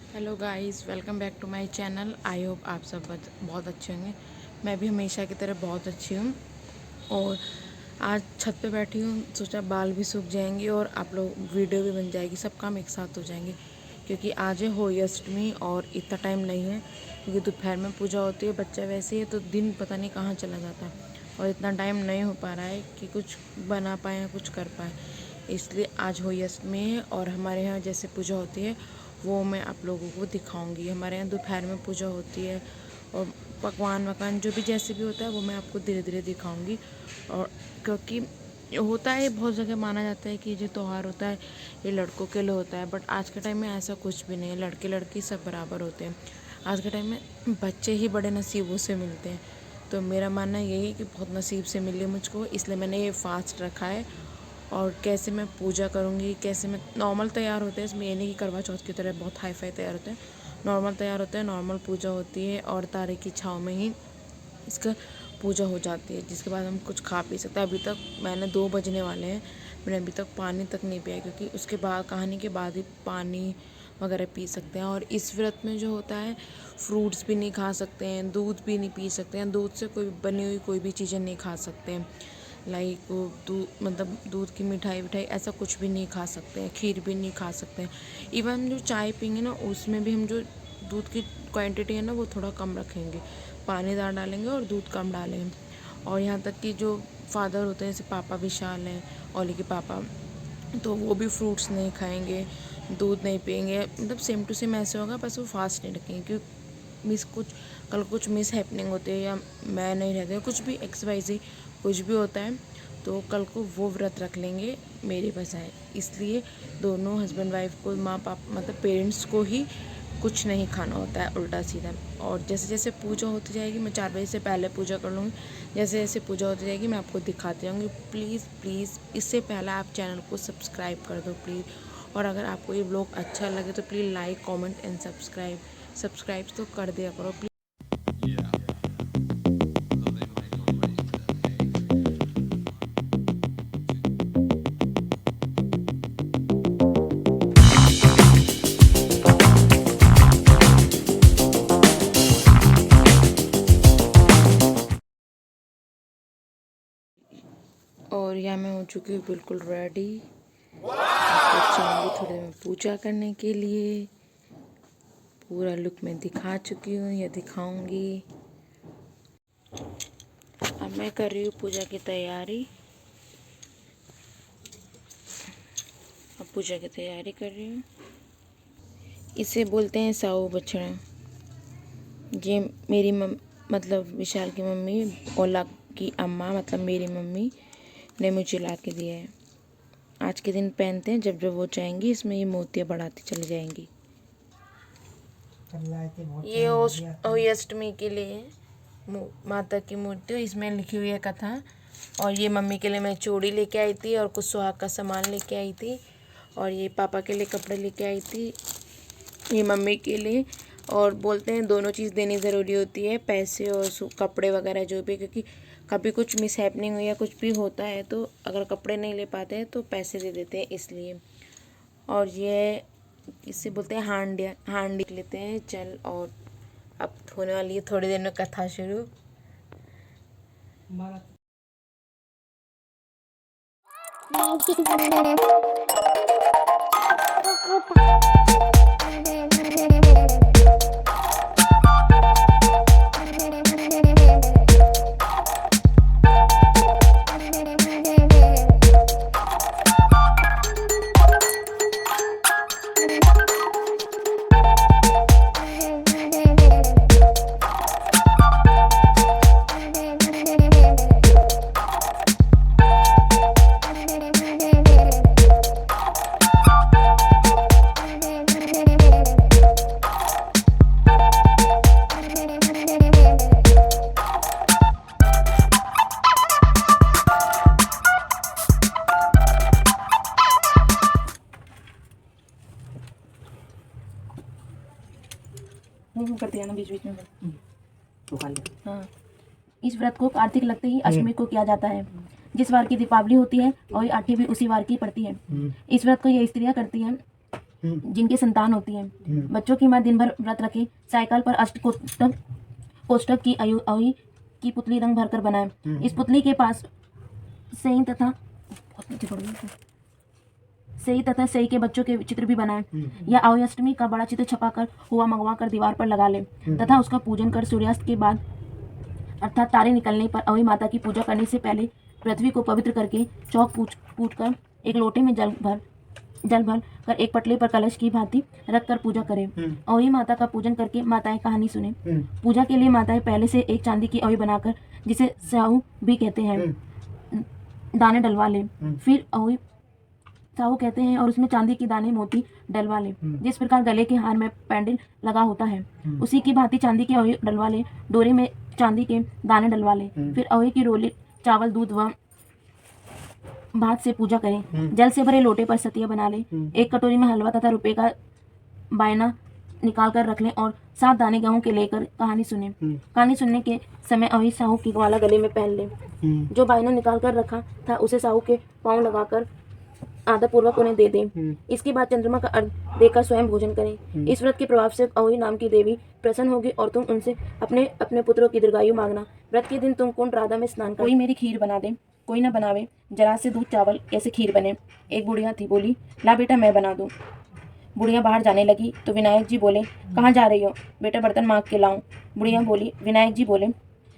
Hello guys, welcome back to my channel. I hope आप सब बहुत अच्छे होंगे। मैं भी हमेशा की तरह बहुत अच्छी हूँ। और आज छत पे बैठी हूँ, सोचा बाल भी सूख जाएंगे और आप लोग वीडियो भी बन जाएगी, सब काम एक साथ हो जाएंगे। क्योंकि आज है होली अष्टमी और इतना टाइम नहीं है, क्योंकि दोपहर में पूजा होती है। बच्चा वैसे ही है तो दिन पता नहीं कहाँ चला जाता है और इतना टाइम नहीं हो पा रहा है कि कुछ बना पाए या कुछ कर पाए। इसलिए आज होली अष्टमी है और हमारे यहाँ जैसे पूजा होती है वो मैं आप लोगों को दिखाऊंगी। हमारे यहाँ दोपहर में पूजा होती है और पकवान वकवान जो भी जैसे भी होता है वो मैं आपको धीरे धीरे दिखाऊंगी। और क्योंकि होता है, बहुत जगह माना जाता है कि जो त्यौहार होता है ये लड़कों के लिए होता है, बट आज के टाइम में ऐसा कुछ भी नहीं है। लड़के लड़की सब बराबर होते हैं। आज के टाइम में बच्चे ही बड़े नसीबों से मिलते हैं। तो मेरा मानना यही है कि बहुत नसीब से मिली मुझको, इसलिए मैंने ये फास्ट रखा है। और कैसे मैं पूजा करूँगी, कैसे मैं नॉर्मल तैयार होते हैं, इसमें ये नहीं कि करवा चौथ की तरह बहुत हाई फाई तैयार होते हैं। नॉर्मल तैयार होते हैं, नॉर्मल पूजा होती है और तारे की छाँव में ही इसका पूजा हो जाती है, जिसके बाद हम कुछ खा पी सकते हैं। अभी तक मैंने 2 बजने वाले हैं, मैंने अभी तक पानी तक नहीं पिया, क्योंकि उसके बाद कहानी के बाद ही पानी वगैरह पी सकते हैं। और इस व्रत में जो होता है फ्रूट्स भी नहीं खा सकते हैं, दूध भी नहीं पी सकते हैं, दूध से कोई बनी हुई कोई भी चीज़ें नहीं खा सकते हैं। लाइक दूध मतलब दूध की मिठाई विठाई ऐसा कुछ भी नहीं खा सकते हैं, खीर भी नहीं खा सकते हैं। इवन जो चाय पीएंगे ना उसमें भी हम जो दूध की क्वांटिटी है ना वो थोड़ा कम रखेंगे, पानी ज़्यादा डालेंगे और दूध कम डालेंगे। और यहाँ तक कि जो फादर होते हैं, जैसे पापा विशाल हैं, ओली के पापा, तो वो भी फ्रूट्स नहीं खाएंगे, दूध नहीं पियेंगे। मतलब सेम टू सेम ऐसे होगा, बस वो फास्ट नहीं रखेंगे। क्योंकि कल कुछ मिस हैपनिंग होती है या मैं नहीं रहती, कुछ भी XYZ कुछ भी होता है तो कल को वो व्रत रख लेंगे मेरे बजाय। इसलिए दोनों हस्बैंड वाइफ को, माँ पापा मतलब पेरेंट्स को ही कुछ नहीं खाना होता है उल्टा सीधा। और जैसे जैसे पूजा होती जाएगी, मैं 4 बजे से पहले पूजा कर लूँगी। जैसे जैसे पूजा होती जाएगी मैं आपको दिखाती जाऊँगी। प्लीज़ प्लीज़ इससे पहले आप चैनल को सब्सक्राइब कर दो प्लीज़। और अगर आपको ये ब्लॉग अच्छा लगे तो please like comment and subscribe तो कर दिया करो प्लीज़। और यहाँ मैं हो चुकी हूँ बिल्कुल रेडी। चलूँगी थोड़ी देर में पूजा करने के लिए। पूरा लुक मैं दिखा चुकी हूँ या दिखाऊंगी। अब मैं कर रही हूँ पूजा की तैयारी। अब पूजा की तैयारी कर रही हूँ। इसे बोलते हैं साऊ बछड़ा। ये मेरी मतलब विशाल की मम्मी, ओला की अम्मा मतलब मेरी मम्मी ने मुझे ला के दिया है। आज के दिन पहनते हैं, जब जब वो चाहेंगी इसमें ये मोतियाँ बढ़ाती चली जाएंगी। ये अष्टमी के लिए माता की मूर्ति, इसमें लिखी हुई है कथा। और ये मम्मी के लिए मैं चूड़ी लेके आई थी और कुछ सुहाग का सामान लेके आई थी। और ये पापा के लिए कपड़े लेके आई थी, ये मम्मी के लिए। और बोलते हैं दोनों चीज़ देनी ज़रूरी होती है, पैसे और कपड़े वगैरह जो भी, क्योंकि कभी कुछ मिस हैपनिंग हो या कुछ भी होता है तो अगर कपड़े नहीं ले पाते हैं तो पैसे दे देते हैं, इसलिए। और ये इसे बोलते हैं हांडिया, हांडी लेते हैं। चल, और अब होने वाली है थोड़ी देर में कथा शुरू। करते हैं ना बीच बीच में तो हाँ। इस व्रत को कार्तिक लगते ही अष्टमी को किया जाता है। जिस वार की दीपावली होती है और आठी भी उसी वार की पड़ती है। इस व्रत को ये स्त्रियां करती हैं जिनके संतान होती है। बच्चों की माँ दिन भर व्रत रखे, साइकिल पर अष्ट कोष्ठक की अवि की पुतली रंग भरकर बनाए। इस पुतली के पास सही तथा सही के बच्चों के चित्र भी बनाए। या अवि अष्टमी का बड़ा चित्र छपाकर हुआ मंगवा कर दीवार पर लगा ले तथा उसका पूजन कर सूर्यास्त के बाद अर्थात तारे निकलने पर अवि माता की पूजा करने से पहले पृथ्वी को पवित्र करके चौक पूछ कर एक लोटे में जल भर कर एक पटले पर कलश की भांति रख कर पूजा करें। अवि माता का पूजन करके माताएं कहानी सुने। पूजा के लिए माताएं पहले से एक चांदी की अवि बनाकर, जिसे साहू भी कहते हैं, दाने डलवा ले। फिर अवि साहू कहते हैं और उसमें चांदी की दाने मोती डलवा ले। जिस प्रकार गले के हार में पैंडल लगा होता है, उसी की भांति चांदी की अवि डलवा ले। डोरे में चांदी के दाने डलवा ले। फिर अवि की रोली चावल, दूध व भात से पूजा करें। जल से भरे लोटे पर सतिया बना ले। एक कटोरी में हलवा तथा रुपए का बायना निकाल कर रख लें और 7 दाने गेहूं के लेकर कहानी सुने। कहानी सुनने के समय अवि साहू की माला गले में पहन ले। जो बायना निकाल कर रखा था उसे साहू के पांव लगाकर आदर पूर्वक उन्हें दे दें। इसके बाद चंद्रमा का अर्घ देकर स्वयं भोजन करें। इस व्रत के प्रभाव से अवि नाम की देवी प्रसन्न होगी और तुम उनसे अपने अपने पुत्रों की दीर्घायु मांगना। व्रत के दिन तुम कुंड राधा में स्नान कर। कोई मेरी खीर बना दे, कोई ना बनावे, जरा से दूध चावल कैसे खीर बने। एक बुढ़िया थी, बोली ला बेटा मैं बना दूं। बुढ़िया बाहर जाने लगी तो विनायक जी बोले, कहाँ जा रही हो बेटा, बर्तन मांग के लाऊं। बुढ़िया बोली, विनायक जी बोले,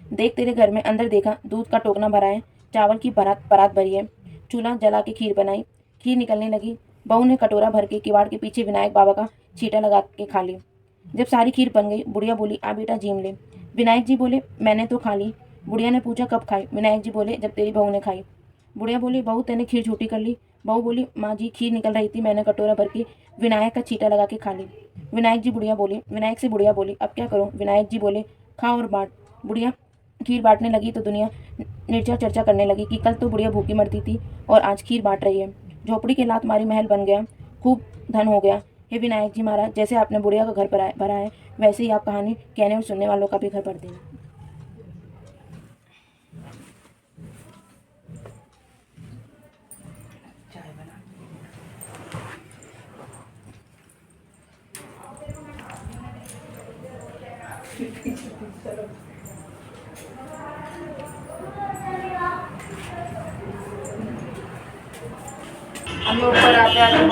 देख तेरे घर में अंदर देखा, दूध का टोकना भरा है, चावल की परात भरी है, चूल्हा जला के खीर बनाई। खीर निकलने लगी। बहू ने कटोरा भर के किवाड़ के पीछे विनायक बाबा का छींटा लगा के खा ली। जब सारी खीर बन गई, बुढ़िया बोली, आ बेटा जीम ले। विनायक जी बोले, मैंने तो खा ली। बुढ़िया ने पूछा, कब खाई। विनायक जी बोले, जब तेरी बहू ने खाई। बुढ़िया बोली, बहू तेने खीर झूठी कर ली। बहू बोली, माँ जी खीर निकल रही थी, मैंने कटोरा भर के विनायक का छींटा लगा के खा ली। विनायक से बुढ़िया बोली, अब क्या करूँ। विनायक जी बोले, खा और बांट। बुढ़िया खीर बांटने लगी तो दुनिया निर्चा चर्चा करने लगी कि कल तो बुढ़िया भूखी मरती थी और आज खीर बांट रही है। झोपड़ी के लात मारी महल बन गया, खूब धन हो गया। हे विनायक जी महाराज, जैसे आपने बुढ़िया का घर भरा है, वैसे ही आप कहानी कहने और सुनने वालों का भी घर भर देना। हमें ऊपर आते आते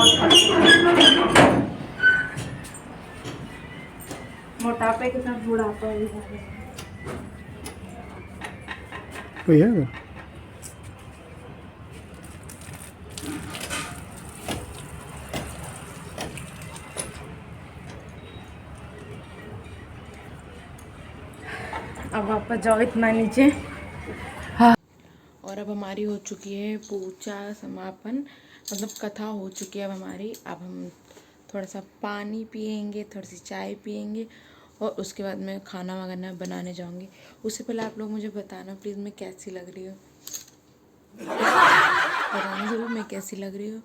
मोटापे के साथ बुढ़ापा भी कोई है? अब वापस जाओ इतना नीचे। हाँ। और अब हमारी हो चुकी है पूजा समापन, मतलब कथा हो चुकी है अब हमारी। अब हम थोड़ा सा पानी पियेंगे, थोड़ी सी चाय पियेंगे और उसके बाद मैं खाना वगैरह बनाने जाऊंगी। उससे पहले आप लोग मुझे बताना प्लीज़ मैं कैसी लग रही हूँ, बताना ज़रूर मैं कैसी लग रही हूँ।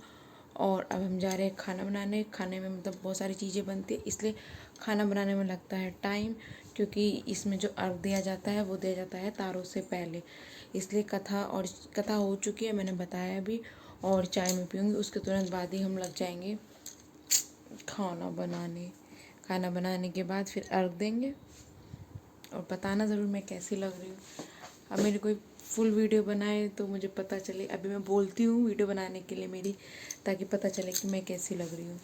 और अब हम जा रहे हैं खाना बनाने। खाने में मतलब बहुत सारी चीज़ें बनती है, इसलिए खाना बनाने में लगता है टाइम, क्योंकि इसमें जो अर्घ दिया जाता है वो दिया जाता है तारों से पहले। इसलिए कथा हो चुकी है, मैंने बताया अभी। और चाय में पीऊँगी, उसके तुरंत बाद ही हम लग जाएंगे खाना बनाने। खाना बनाने के बाद फिर अर्घ देंगे और बताना ज़रूर मैं कैसी लग रही हूँ। अब मेरी कोई फुल वीडियो बनाए तो मुझे पता चले। अभी मैं बोलती हूँ वीडियो बनाने के लिए मेरी, ताकि पता चले कि मैं कैसी लग रही हूँ।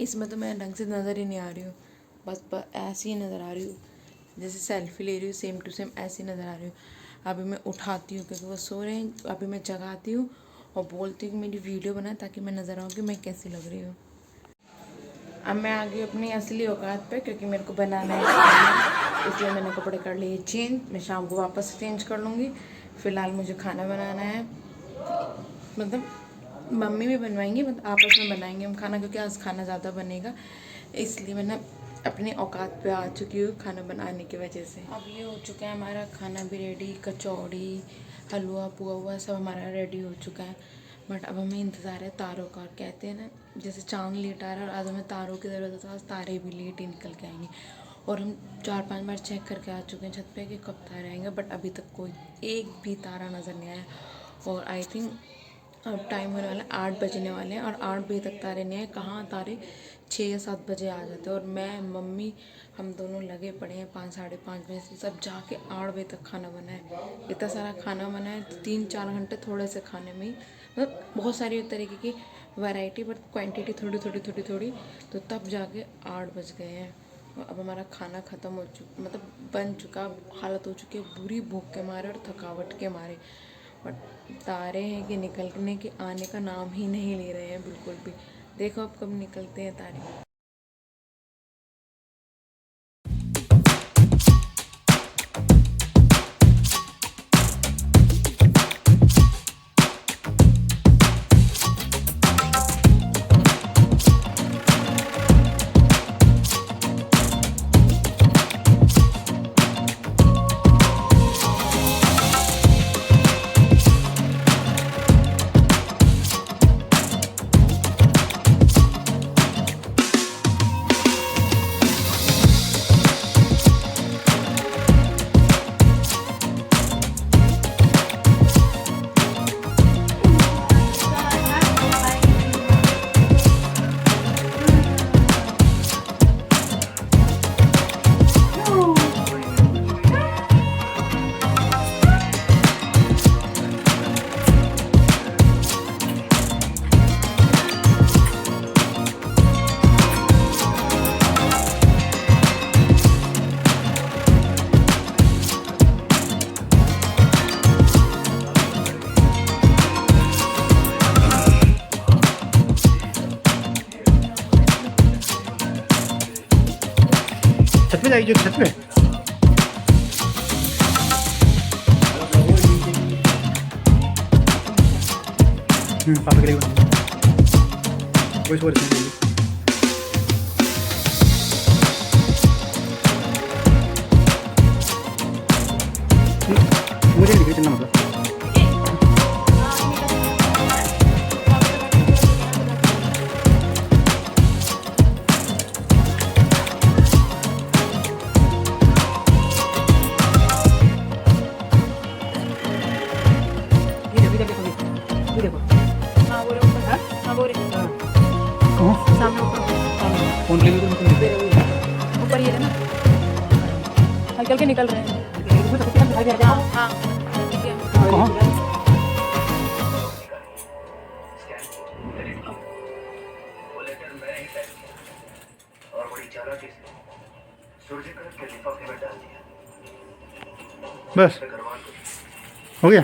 इसमें तो मैं ढंग से नज़र ही नहीं आ रही हूँ, बस ऐसी ही नज़र आ रही हूँ, जैसे सेल्फी ले रही हूँ, सेम टू सेम ऐसी नज़र आ रही हूँ। अभी मैं उठाती हूँ क्योंकि वो सो रहे हैं, अभी मैं जगाती हूँ और बोलती हूँ कि मेरी वीडियो बनाए ताकि मैं नज़र आऊँ कि मैं कैसी लग रही हूँ। अब मैं आ गई अपनी असली औकात पे, क्योंकि मेरे को बनाना है, इसलिए मैंने कपड़े कर लिए चेंज। मैं शाम को वापस से चेंज कर लूँगी। फ़िलहाल मुझे खाना बनाना है, मतलब मम्मी भी बनवाएंगी, मतलब आपस में बनाएंगे हम खाना, क्योंकि आज खाना ज़्यादा बनेगा, इसलिए मैंने अपने औकात पे आ चुकी हूँ खाना बनाने की वजह से। अब ये हो चुका है हमारा खाना भी रेडी, कचौड़ी, हलवा, पुआ हुआ सब हमारा रेडी हो चुका है। बट अब हमें इंतज़ार है तारों का। कहते हैं ना, जैसे चाँद लेट आ रहा है और आज हमें तारों की ज़रूरत है, तो आज तारे भी लेट ही निकल के आएंगे। और हम 4-5 बार चेक करके आ चुके हैं छत पे कि कब तारे आएंगे, बट अभी तक कोई एक भी तारा नज़र नहीं आया। और आई थिंक अब टाइम होने वाला है 8 बजने वाले हैं और 8 बजे तक तारे नहीं आए। कहाँ तारे 6 या 7 बजे आ जाते हैं और मैं मम्मी हम दोनों लगे पड़े हैं 5 साढ़े 5 बजे से सब जाके 8 बजे तक खाना बनाए। इतना सारा खाना बनाए तो 3-4 घंटे थोड़े से खाने में ही, मतलब बहुत सारी तरीके की वैरायटी बट क्वांटिटी थोड़ी थोड़ी थोड़ी थोड़ी, तो तब जाके 8 बज गए हैं। और अब हमारा खाना ख़त्म हो चुका, मतलब बन चुका, हालत हो चुकी है बुरी भूख के मारे और थकावट के मारे। बट तारे हैं कि निकलने के आने का नाम ही नहीं ले रहे हैं बिल्कुल भी। देखो अब कब निकलते हैं तारे। छत पे जाइए, छत पे। पापा के लिए कोई सो रही है। मुझे नहीं चलना मतलब। फोन ले लो तो ऊपर ये ना हल्के हल्के निकल रहे हैं। हाँ हाँ ठीक है। और बड़ी चालाकी से सूर्य के लिफाफे में डाल दिया। बस हो गया।